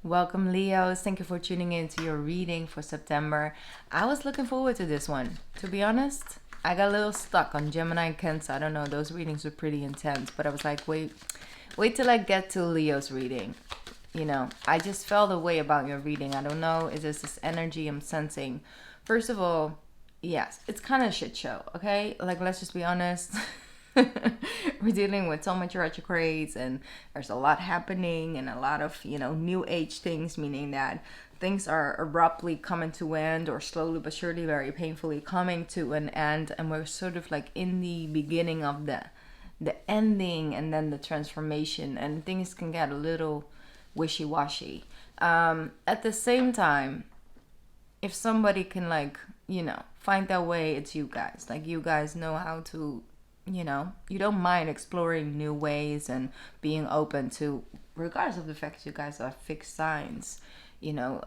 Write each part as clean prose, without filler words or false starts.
Welcome, Leos. Thank you for tuning in to your reading for September. I was looking forward to this one. To be honest, I got a little stuck on Gemini and Cancer. I don't know, those readings were pretty intense, but I was like, wait till I get to Leo's reading. I just felt a way about your reading. I don't know, is this energy I'm sensing? First of all, yes, it's kind of a shit show, okay? Like, let's just be honest. We're dealing with so much retrogrades, and there's a lot happening, and a lot of new age things, meaning that things are abruptly coming to an end, or slowly but surely very painfully coming to an end, and we're sort of like in the beginning of the ending and then the transformation, and things can get a little wishy-washy. At the same time, if somebody can find their way, it's you guys. Like, you guys know how to, you don't mind exploring new ways and being open to, regardless of the fact you guys are fixed signs, you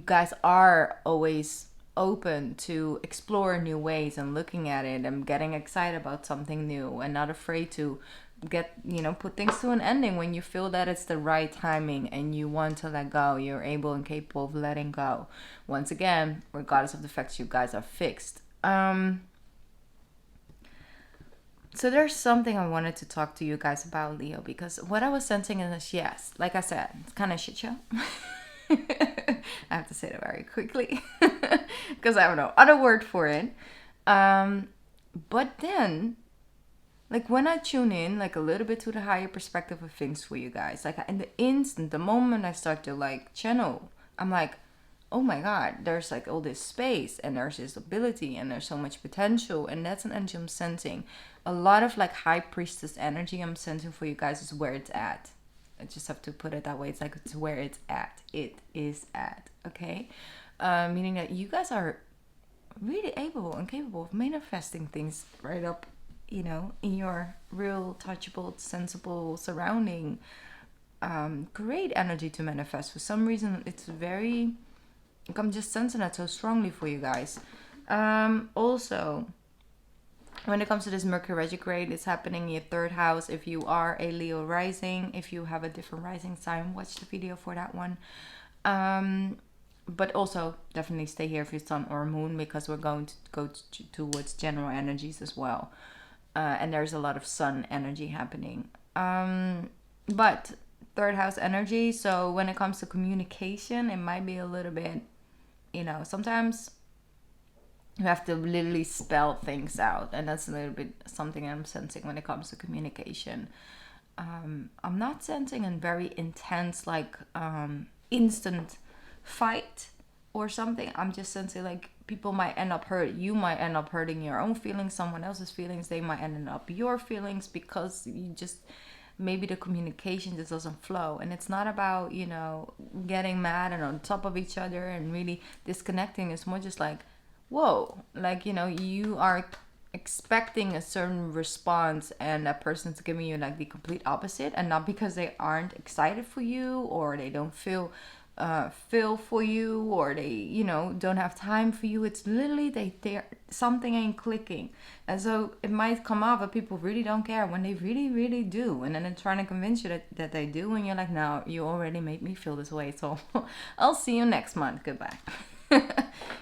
guys are always open to explore new ways and looking at it and getting excited about something new, and not afraid to put things to an ending when you feel that it's the right timing and you want to let go. You're able and capable of letting go, once again, regardless of the fact you guys are fixed. So there's something I wanted to talk to you guys about, Leo, because what I was sensing is, yes, like I said, it's kind of shit show. I have to say that very quickly because I have no other word for it. But then, like, when I tune in like a little bit to the higher perspective of things for you guys, like in the moment I start to like channel, I'm like, oh my god, there's like all this space, and there's this ability, and there's so much potential, and that's an energy I'm sensing. A lot of like high priestess energy I'm sensing for you guys is where it's at. I just have to put it that way. It's like, it's where it's at. It is at. Okay? Meaning that you guys are really able and capable of manifesting things right up, in your real, touchable, sensible surrounding. Great energy to manifest. For some reason, it's very, like, I'm just sensing that so strongly for you guys. Also, when it comes to this Mercury retrograde, it's happening in your third house. If you are a Leo rising, if you have a different rising sign, watch the video for that one. But also definitely stay here for your sun or moon, because we're going to go towards general energies as well. And there's a lot of sun energy happening. But third house energy, so when it comes to communication, it might be a little bit, sometimes you have to literally spell things out, and that's a little bit something I'm sensing when it comes to communication. I'm not sensing a very intense, like, instant fight or something. I'm just sensing like people might end up hurt. You might end up hurting your own feelings, someone else's feelings. They might end up your feelings, because you just, maybe the communication just doesn't flow. And it's not about, getting mad and on top of each other and really disconnecting. It's more just like, whoa, like, you are expecting a certain response, and that person's giving you like the complete opposite, and not because they aren't excited for you, or they don't feel for you, or they don't have time for you. It's literally they're something ain't clicking. And so it might come off that people really don't care, when they really, really do, and then they're trying to convince you that they do, and you're like, no, you already made me feel this way, so I'll see you next month, goodbye.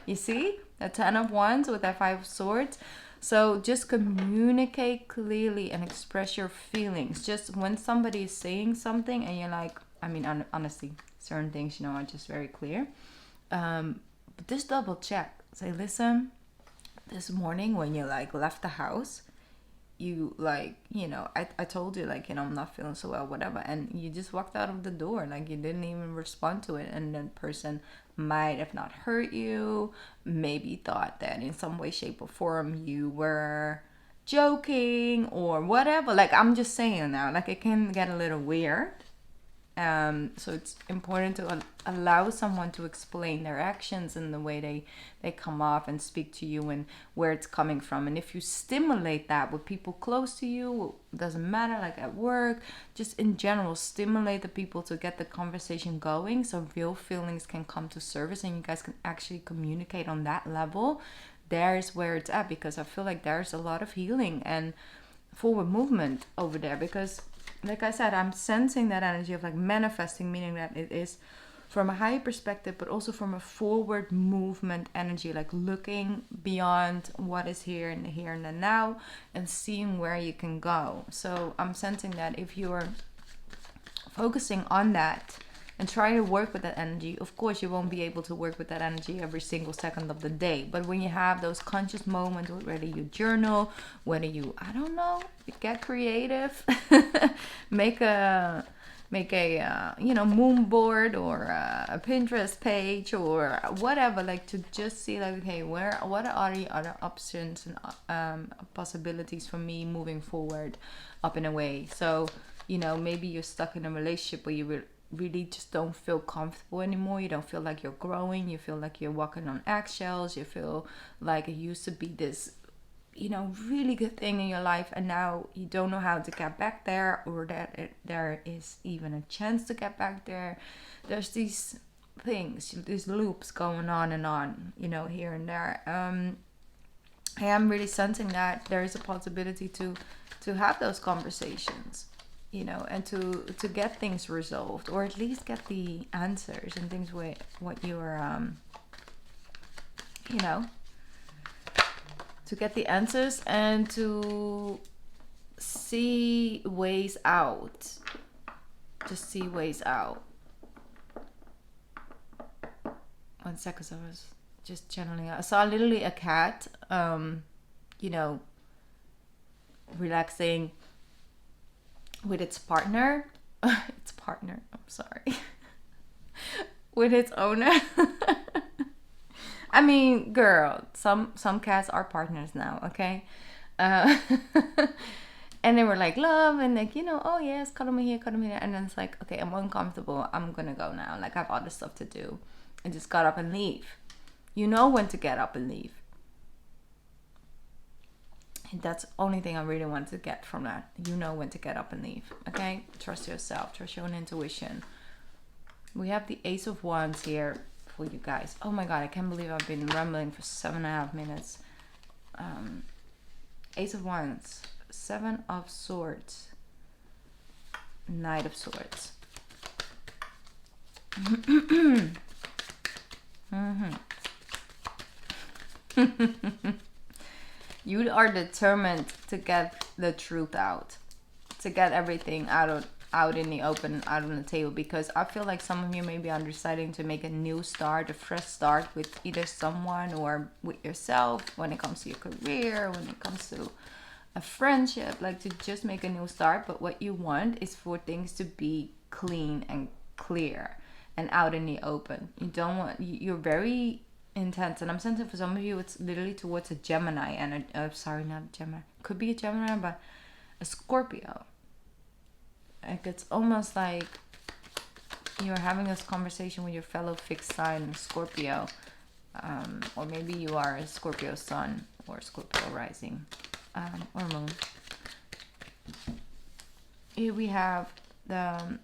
You see the 10 of Wands with that 5 of Swords. So just communicate clearly and express your feelings. Just when somebody is saying something and you're like, I mean, honestly, certain things, are just very clear. But just double check. Say, listen, this morning when you like left the house, you like, I told you, like, I'm not feeling so well, whatever, and you just walked out of the door, like you didn't even respond to it, and that person might have not hurt you, maybe thought that in some way, shape, or form you were joking or whatever. Like, I'm just saying now, like, it can get a little weird. So it's important to allow someone to explain their actions and the way they come off and speak to you, and where it's coming from. And if you stimulate that with people close to you, doesn't matter, like at work, just in general, stimulate the people to get the conversation going, so real feelings can come to surface and you guys can actually communicate on that level. There's where it's at, because I feel like there's a lot of healing and forward movement over there, because like I said, I'm sensing that energy of like manifesting, meaning that it is from a higher perspective, but also from a forward movement energy, like looking beyond what is here and the now, and seeing where you can go. So I'm sensing that if you're focusing on that and try to work with that energy, of course you won't be able to work with that energy every single second of the day, but when you have those conscious moments, whether you journal, whether you, I don't know, get creative, make a moon board or a Pinterest page or whatever, like to just see like, okay, what are the other options and possibilities for me moving forward up in a way. So maybe you're stuck in a relationship where you really just don't feel comfortable anymore. You don't feel like you're growing. You feel like you're walking on eggshells. You feel like it used to be this really good thing in your life, and now you don't know how to get back there, or that there is even a chance to get back there. There's these things, these loops going on and on, here and there. I am really sensing that there is a possibility to have those conversations, and to get things resolved, or at least get the answers and things with what you're to get the answers and to see ways out. Just see ways out. 1 second, I was just channeling out. I saw literally a cat, relaxing with its partner. I'm sorry. With its owner. I mean, girl, some cats are partners now, okay? And they were like, love, and like, oh yes, cuddle me here, cuddle me there. And then it's like, okay, I'm uncomfortable. I'm gonna go now. Like, I have other stuff to do. And just got up and leave. You know when to get up and leave. And that's the only thing I really want to get from that. You know when to get up and leave, okay? Trust yourself. Trust your own intuition. We have the Ace of Wands here for you guys. Oh my god, I can't believe I've been rambling for 7.5 minutes. Ace of Wands, 7 of Swords, Knight of Swords. You are determined to get the truth out, to get everything out in the open, out on the table, because I feel like some of you maybe are deciding to make a new start, a fresh start with either someone or with yourself when it comes to your career, when it comes to a friendship, like to just make a new start. But what you want is for things to be clean and clear and out in the open. You don't want, you're very intense, and I'm sensing for some of you it's literally towards a Gemini, and sorry, not a Gemini, could be a Gemini, but a Scorpio. Like, it's almost like you're having this conversation with your fellow fixed sign Scorpio, or maybe you are a Scorpio sun or Scorpio rising, or moon. Here we have the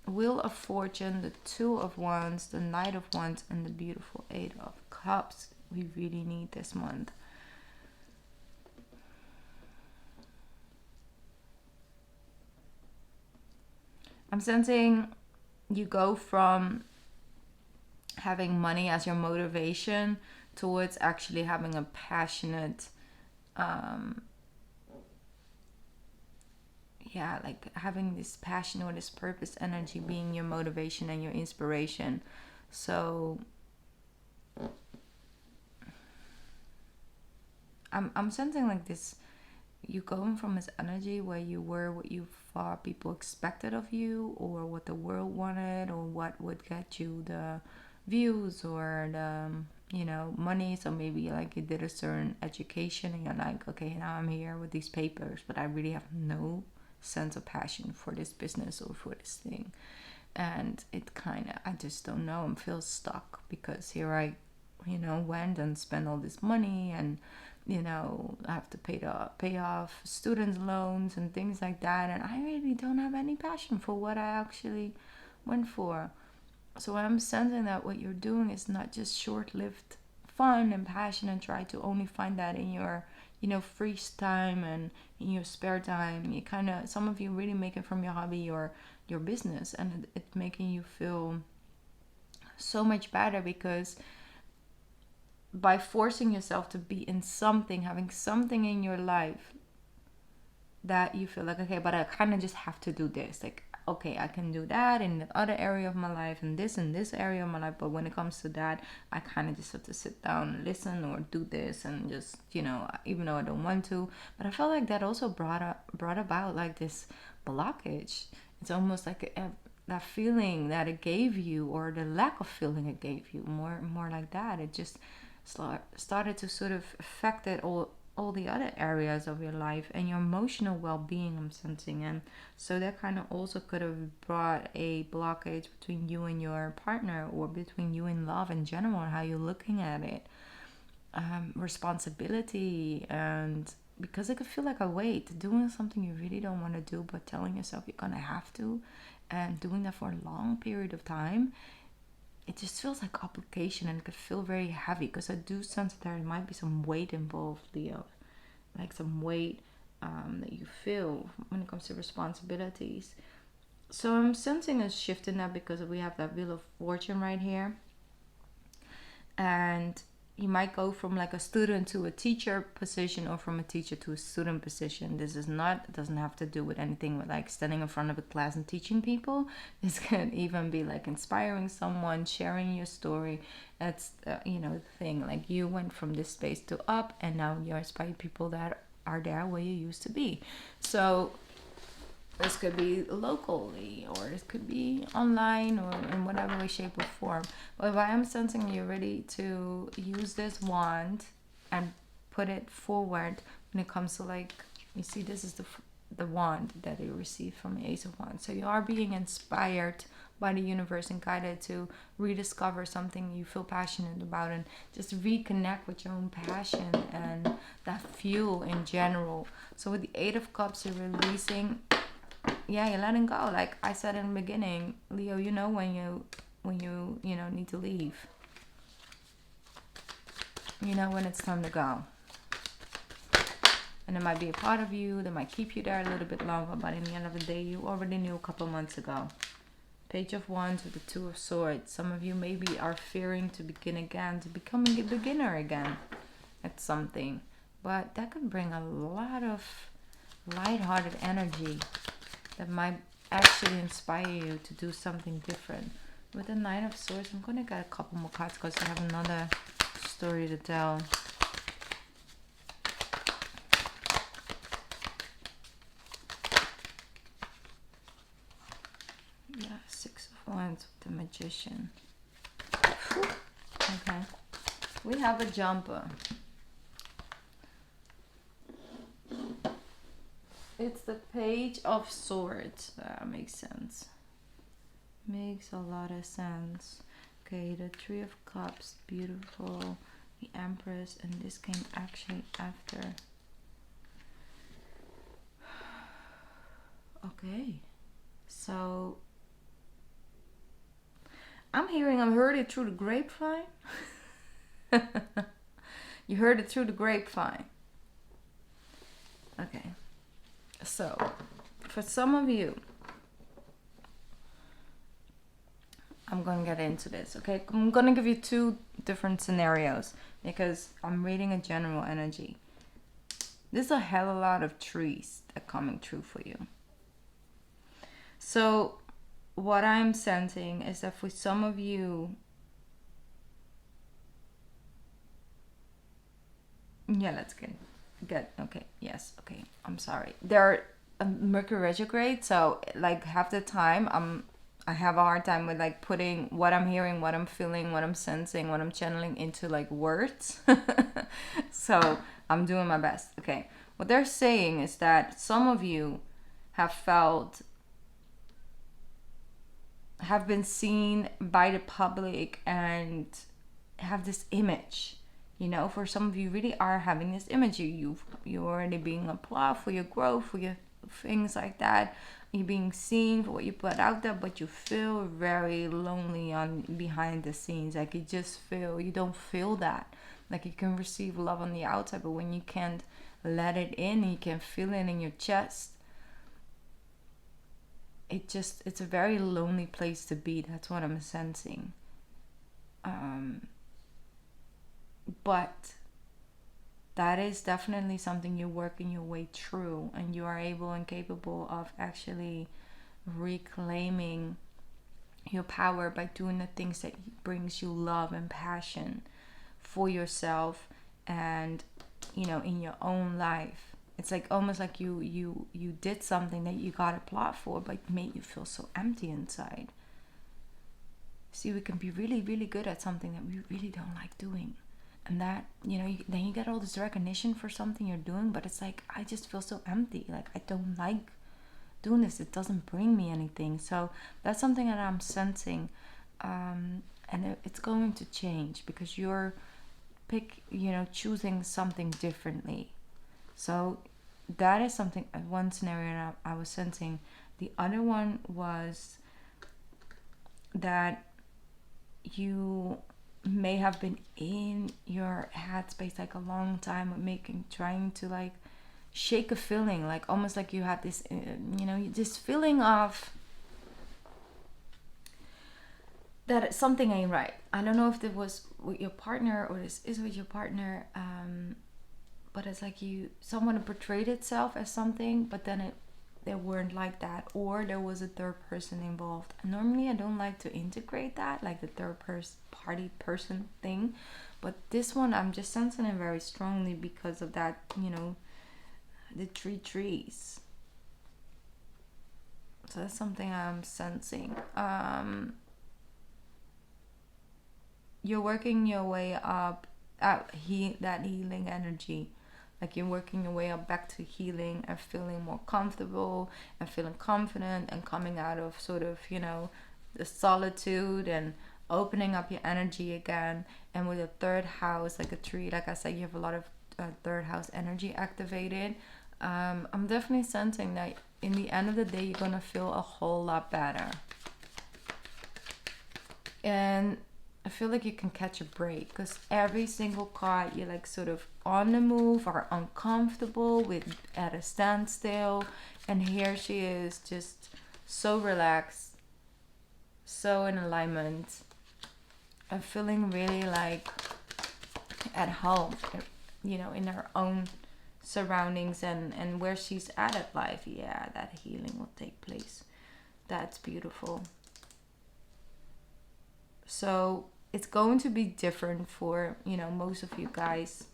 Wheel of Fortune, the 2 of Wands, the Knight of Wands, and the beautiful 8 of Cups. We really need this month. I'm sensing you go from having money as your motivation towards actually having a passionate, like having this passion or this purpose energy being your motivation and your inspiration. So I'm sensing like this, you going from this energy where you were what you thought people expected of you, or what the world wanted, or what would get you the views or the money. So maybe like you did a certain education and you're like, okay, now I'm here with these papers, but I really have no sense of passion for this business or for this thing. And it kind of, I just don't know, I feel stuck, because here I went and spent all this money, and I have to pay off student loans and things like that, and I really don't have any passion for what I actually went for. So I'm sensing that what you're doing is not just short-lived fun and passion, and try to only find that in your free time and in your spare time, you kind of, some of you really make it from your hobby your business, and it's making you feel so much better, because by forcing yourself to be in something, having something in your life that you feel like, okay, but I kind of just have to do this. Like, okay, I can do that in the other area of my life and this area of my life, but when it comes to that, I kind of just have to sit down and listen or do this and just, even though I don't want to. But I felt like that also brought about like this blockage. It's almost like that feeling that it gave you, or the lack of feeling it gave you, more like that. It just started to sort of affect it all the other areas of your life and your emotional well-being, I'm sensing. And so that kind of also could have brought a blockage between you and your partner, or between you and love in general, and how you're looking at it. Responsibility, and because it could feel like a weight, doing something you really don't want to do, but telling yourself you're gonna have to, and doing that for a long period of time, it just feels like obligation, and it could feel very heavy, because I do sense that there might be some weight involved, Leo. Like some weight that you feel when it comes to responsibilities. So I'm sensing a shift in that, because we have that Wheel of Fortune right here. And you might go from like a student to a teacher position, or from a teacher to a student position. This is not, it doesn't have to do with anything with like standing in front of a class and teaching people. This can even be like inspiring someone, sharing your story. That's the thing, like you went from this space to up, and now you're inspiring people that are there where you used to be. So this could be locally, or it could be online, or in whatever way, shape, or form. But if I am sensing you're ready to use this wand and put it forward when it comes to, like, you see, this is the wand that you received from the Ace of Wands. So you are being inspired by the universe and guided to rediscover something you feel passionate about, and just reconnect with your own passion and that fuel in general. So with the Eight of Cups, you're releasing, you're letting go. Like I said in the beginning, Leo, when you need to leave. When it's time to go. And it might be a part of you that might keep you there a little bit longer, but in the end of the day, you already knew a couple months ago. Page of Wands with the Two of Swords. Some of you maybe are fearing to begin again, to becoming a beginner again at something. But that could bring a lot of lighthearted energy that might actually inspire you to do something different. With the Nine of Swords, I'm going to get a couple more cards because I have another story to tell. Yeah, Six of Wands with the Magician. Okay. We have a jumper. It's the Page of Swords. That makes sense. Makes a lot of sense. Okay, the Three of Cups, beautiful. The Empress, and this came actually after. Okay, so I heard it through the grapevine. You heard it through the grapevine. Okay. So, for some of you, I'm going to get into this, okay? I'm going to give you two different scenarios because I'm reading a general energy. There's a hell of a lot of trees that are coming true for you. So, what I'm sensing is that for some of you, let's get okay, yes, okay, I'm sorry. There are Mercury retrograde, so like half the time I have a hard time with like putting what I'm hearing, what I'm feeling, what I'm sensing, what I'm channeling into like words. So I'm doing my best. Okay, what they're saying is that some of you have been seen by the public and have this image. For some of you really are having this image. You're already being applauded for your growth, for your things like that. You're being seen for what you put out there, but you feel very lonely on behind the scenes. Like you don't feel that. Like you can receive love on the outside, but when you can't let it in, you can feel it in your chest, it's a very lonely place to be. That's what I'm sensing. But that is definitely something you're working your way through, and you are able and capable of actually reclaiming your power by doing the things that brings you love and passion for yourself, and in your own life. It's like almost like you did something that you got a plot for, but made you feel so empty inside. See, we can be really, really good at something that we really don't like doing. And that, then you get all this recognition for something you're doing, but it's like, I just feel so empty. Like, I don't like doing this. It doesn't bring me anything. So that's something that I'm sensing. And it's going to change because you're choosing something differently. So that is something, one scenario I was sensing. The other one was that you may have been in your headspace like a long time, trying to like shake a feeling, like almost like you had this this feeling of that something ain't right. I don't know if it was with your partner or this is with your partner, but it's like someone portrayed itself as something, but then they weren't like that, or there was a third person involved. And normally I don't like to integrate that, like the third party person thing, but this one I'm just sensing it very strongly because of that, the three trees. So that's something I'm sensing. You're working your way up at that healing energy. Like you're working your way up back to healing and feeling more comfortable and feeling confident and coming out of sort of, the solitude and opening up your energy again. And with a third house, like a tree, like I said, you have a lot of third house energy activated. I'm definitely sensing that in the end of the day, you're going to feel a whole lot better. And I feel like you can catch a break because every single card you're like sort of on the move or uncomfortable with at a standstill, and here she is just so relaxed, so in alignment, and feeling really like at home, in her own surroundings and where she's at life. Yeah, that healing will take place. That's beautiful. So it's going to be different for, most of you guys,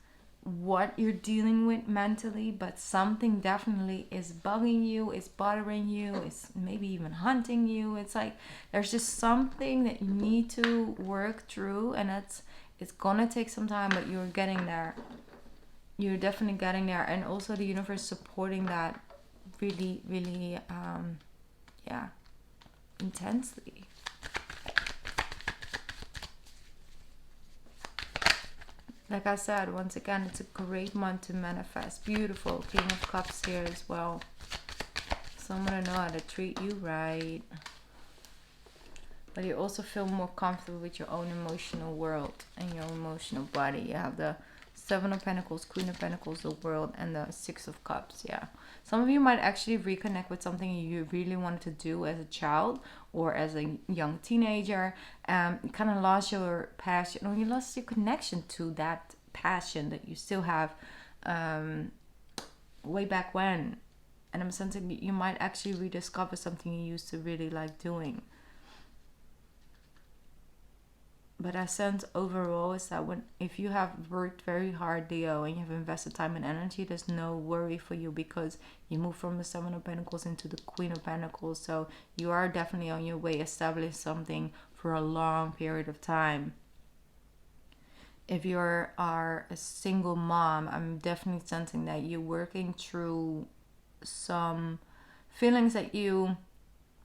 what you're dealing with mentally, but something definitely is bugging you, is bothering you, is maybe even hunting you. It's like there's just something that you need to work through, and it's gonna take some time, but you're getting there. You're definitely getting there, and also the universe supporting that really, really, intensely. Like I said, once again, it's a great month to manifest. Beautiful. King of Cups here as well. Someone to know how to treat you right. But you also feel more comfortable with your own emotional world and your emotional body. You have the Seven of Pentacles, Queen of Pentacles, the World, and the Six of Cups. Yeah. Some of you might actually reconnect with something you really wanted to do as a child or as a young teenager. You kind of lost your passion, or you lost your connection to that passion that you still have way back when. And I'm sensing you might actually rediscover something you used to really like doing. But I sense overall is that if you have worked very hard, Leo, and you have invested time and energy, there's no worry for you because you move from the Seven of Pentacles into the Queen of Pentacles. So you are definitely on your way establishing something for a long period of time. If you are a single mom, I'm definitely sensing that you're working through some feelings that you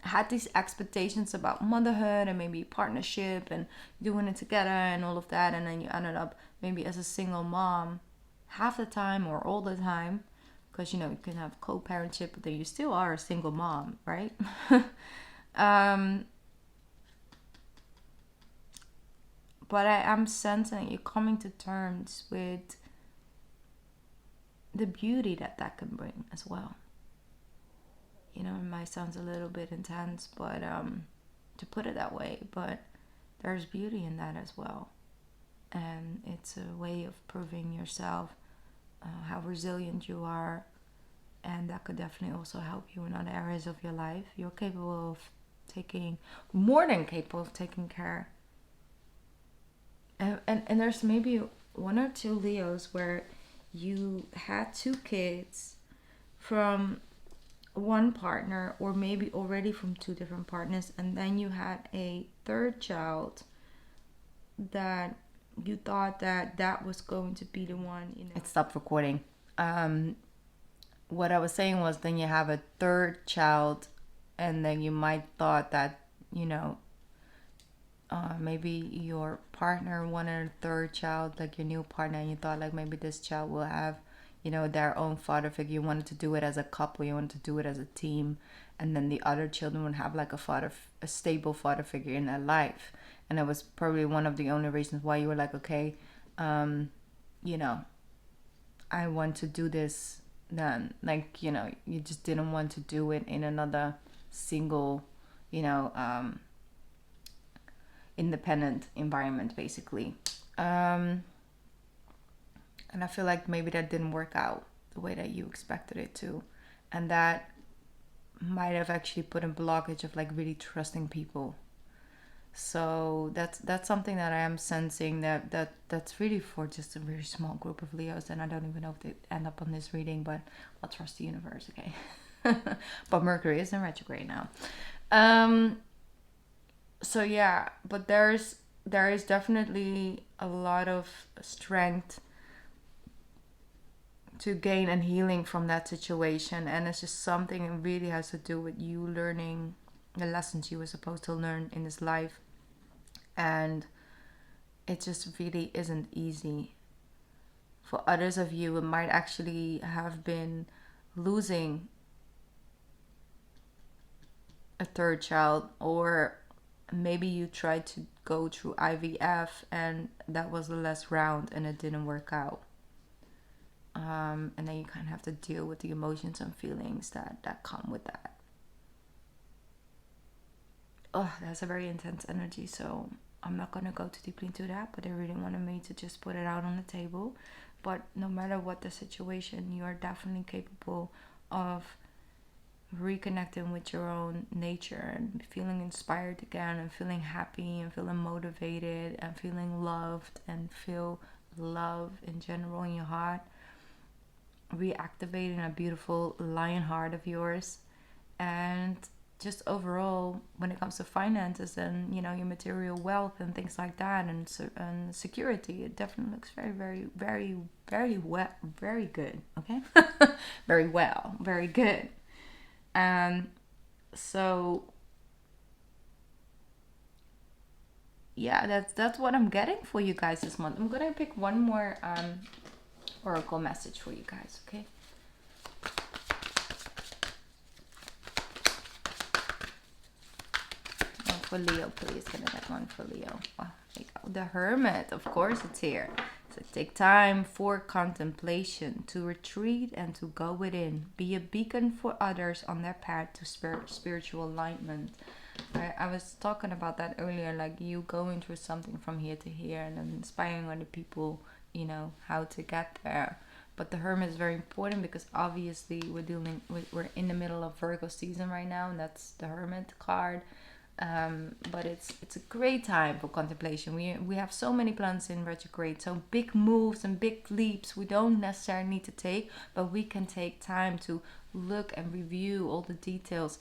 had these expectations about motherhood and maybe partnership and doing it together and all of that, and then you ended up maybe as a single mom half the time or all the time, because you can have co-parentship, but then you still are a single mom, right? but I am sensing you're coming to terms with the beauty that that can bring as well. You know, it might sound a little bit intense, but to put it that way, but there's beauty in that as well. And it's a way of proving yourself how resilient you are, and that could definitely also help you in other areas of your life. You're capable of taking, more than capable of taking care. And there's maybe one or two Leos where you had two kids from one partner, or maybe already from two different partners, and then you had a third child that you thought that that was going to be the one, you know. It stopped recording. What I was saying was, then you have a third child, and then you might thought that, you know, maybe your partner wanted a third child, like your new partner, and you thought like maybe this child will have, you know, their own father figure. You wanted to do it as a couple, you wanted to do it as a team, and then the other children would have like a stable father figure in their life. And it was probably one of the only reasons why you were like, okay, you know, I want to do this then. Like, you know, you just didn't want to do it in another single, you know, independent environment, basically. And I feel like maybe that didn't work out the way that you expected it to. And that might have actually put a blockage of like really trusting people. So that's something that I am sensing that's really for just a very small group of Leos, and I don't even know if they end up on this reading, but I'll trust the universe, okay? But Mercury is in retrograde now. So yeah, but there is definitely a lot of strength to gain and healing from that situation, and it's just something that really has to do with you learning the lessons you were supposed to learn in this life. And it just really isn't easy. For others of you, it might actually have been losing a third child, or maybe you tried to go through IVF and that was the last round and it didn't work out. And then you kind of have to deal with the emotions and feelings that come with that. Oh, that's a very intense energy, so I'm not going to go too deeply into that, but I really wanted me to just put it out on the table. But no matter what the situation, you are definitely capable of reconnecting with your own nature and feeling inspired again, and feeling happy and feeling motivated and feeling loved, and feel love in general in your heart. Reactivating a beautiful lion heart of yours. And just overall, when it comes to finances and, you know, your material wealth and things like that, and security, it definitely looks very, very, very, very well, very good. Okay. Very well, very good. So yeah, that's what I'm getting for you guys this month. I'm gonna pick one more oracle message for you guys. Okay. For Leo, please. Can I get one for Leo? Oh, there you go. The Hermit, of course, it's here. So take time for contemplation, to retreat and to go within. Be a beacon for others on their path to spiritual alignment. I was talking about that earlier, like you going through something from here to here and then inspiring other people, you know, how to get there. But the Hermit is very important because obviously we're in the middle of Virgo season right now, and that's the Hermit card. But it's a great time for contemplation. We have so many planets in retrograde, so big moves and big leaps we don't necessarily need to take, but we can take time to look and review all the details,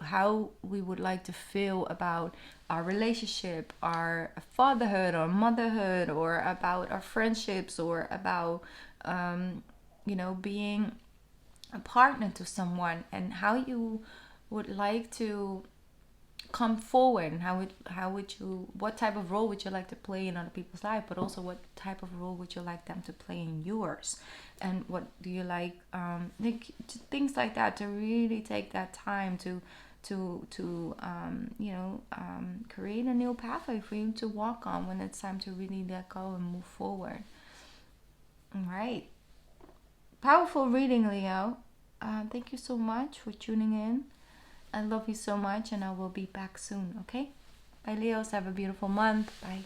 how we would like to feel about our relationship, our fatherhood or motherhood, or about our friendships, or about you know, being a partner to someone, and how you would like to come forward, and what type of role would you like to play in other people's life, but also what type of role would you like them to play in yours, and what do you like things like that, to really take that time to create a new pathway for you to walk on when it's time to really let go and move forward. All right. Powerful reading, Leo. Thank you so much for tuning in. I love you so much, and I will be back soon, okay? Bye, Leos. Have a beautiful month. Bye.